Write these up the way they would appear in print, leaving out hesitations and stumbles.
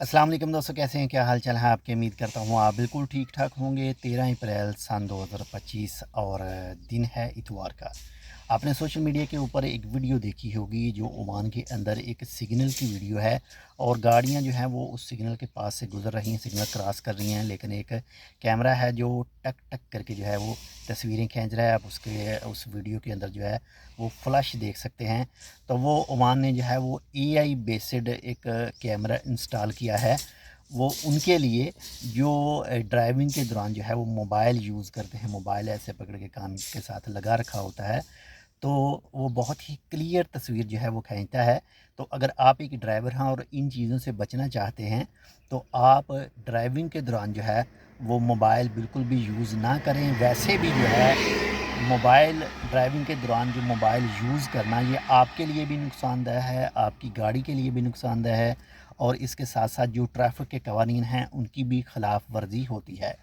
अस्सलाम वालेकुम दोस्तों, कैसे हैं? क्या हाल चाल है आपके? उम्मीद करता हूँ आप बिल्कुल ठीक ठाक होंगे। 13 अप्रैल सन 2025 और दिन है इतवार का। आपने सोशल मीडिया के ऊपर एक वीडियो देखी होगी जो ओमान के अंदर एक सिग्नल की वीडियो है और गाड़ियाँ जो हैं वो उस सिग्नल के पास से गुजर रही हैं, सिग्नल क्रॉस कर रही हैं, लेकिन एक कैमरा है जो टक टक करके जो है वो तस्वीरें खींच रहा है। आप उसके उस वीडियो के अंदर जो है वो फ्लैश देख सकते हैं। तो वो ओमान ने जो है वो एआई बेस्ड एक कैमरा इंस्टॉल किया है। वो उनके लिए जो ड्राइविंग के दौरान जो है वो मोबाइल यूज़ करते हैं, मोबाइल ऐसे पकड़ के कान के साथ लगा रखा होता है, तो वो बहुत ही क्लियर तस्वीर जो है वो खींचता है। तो अगर आप एक ड्राइवर हैं और इन चीज़ों से बचना चाहते हैं तो आप ड्राइविंग के दौरान जो है वो मोबाइल बिल्कुल भी यूज़ ना करें। वैसे भी जो है मोबाइल ड्राइविंग के दौरान जो मोबाइल यूज़ करना ये आपके लिए भी नुकसानदेह है, आपकी गाड़ी के लिए भी नुकसानदेह है और इसके साथ साथ जो ट्रैफ़िक के कवानीन हैं उनकी भी ख़िलाफ़ वर्जी होती है।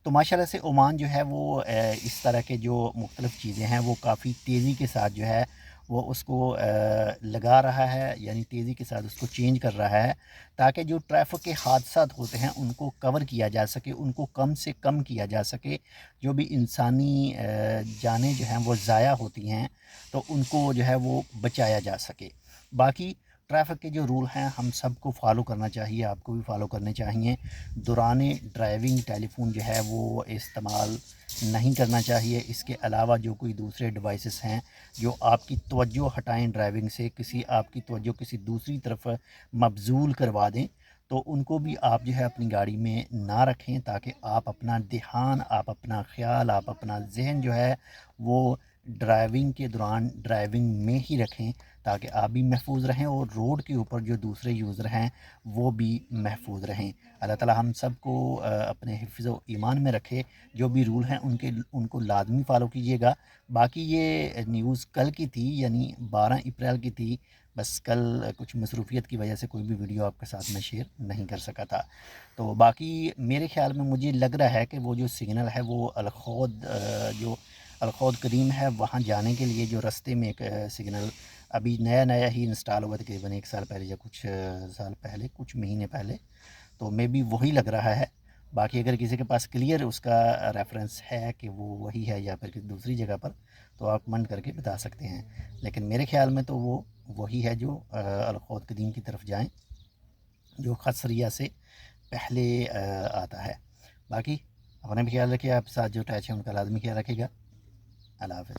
तो माशाल्लाह से ओमान जो है वो इस तरह के जो मुख्तलिफ़ चीज़ें हैं वो काफ़ी तेज़ी के साथ जो है वो उसको लगा रहा है, यानी तेज़ी के साथ उसको चेंज कर रहा है ताकि जो ट्रैफ़िक के हादसात होते हैं उनको कवर किया जा सके, उनको कम से कम किया जा सके। जो भी इंसानी जानें जो हैं वो ज़ाया होती हैं तो उनको जो है वो बचाया जा सके। बाकी ट्रैफ़िक के जो रूल हैं हम सबको फ़ॉलो करना चाहिए, आपको भी फ़ॉलो करने चाहिए। दौरान ड्राइविंग टेलीफ़ोन जो है वो इस्तेमाल नहीं करना चाहिए। इसके अलावा जो कोई दूसरे डिवाइसेस हैं जो आपकी तवज्जो हटाएँ ड्राइविंग से, किसी आपकी तवज्जो किसी दूसरी तरफ मबज़ूल करवा दें, तो उनको भी आप जो है अपनी गाड़ी में ना रखें ताकि आप अपना ध्यान, आप अपना ख़्याल, आप अपना ज़हन जो है वो ड्राइविंग के दौरान ड्राइविंग में ही रखें ताकि आप भी महफूज रहें और रोड के ऊपर जो दूसरे यूज़र हैं वो भी महफूज रहें। अल्लाह ताला हम सब को अपने हिफ्ज़ व ईमान में रखे। जो भी रूल हैं उनको लाज़मी फ़ॉलो कीजिएगा। बाकी ये न्यूज़ कल की थी, यानी 12 अप्रैल की थी। बस कल कुछ मसरूफ़ियत की वजह से कोई भी वीडियो आपके साथ में शेयर नहीं कर सका था। तो बाकी मेरे ख़्याल में मुझे लग रहा है कि वो जो सिग्नल है वो जो अलखौद करीम है वहाँ जाने के लिए जो रास्ते में एक सिग्नल अभी नया नया ही इंस्टॉल हुआ, तकरीबन 1 साल पहले या कुछ साल पहले, कुछ महीने पहले, तो मे बी वही लग रहा है। बाकी अगर किसी के पास क्लियर उसका रेफ़रेंस है कि वो वही है या फिर किसी दूसरी जगह पर, तो आप कमेंट करके बता सकते हैं। लेकिन मेरे ख़्याल में तो वो वही है जो अलखौद कदीम की तरफ जाएँ, जो खसरिया से पहले आता है। बाकी अपना भी ख्याल रखिए, आप साथ जो अटैच हैं उनका लाज़मी ख्याल रखिएगा। अल्लाह हाफ़िज़।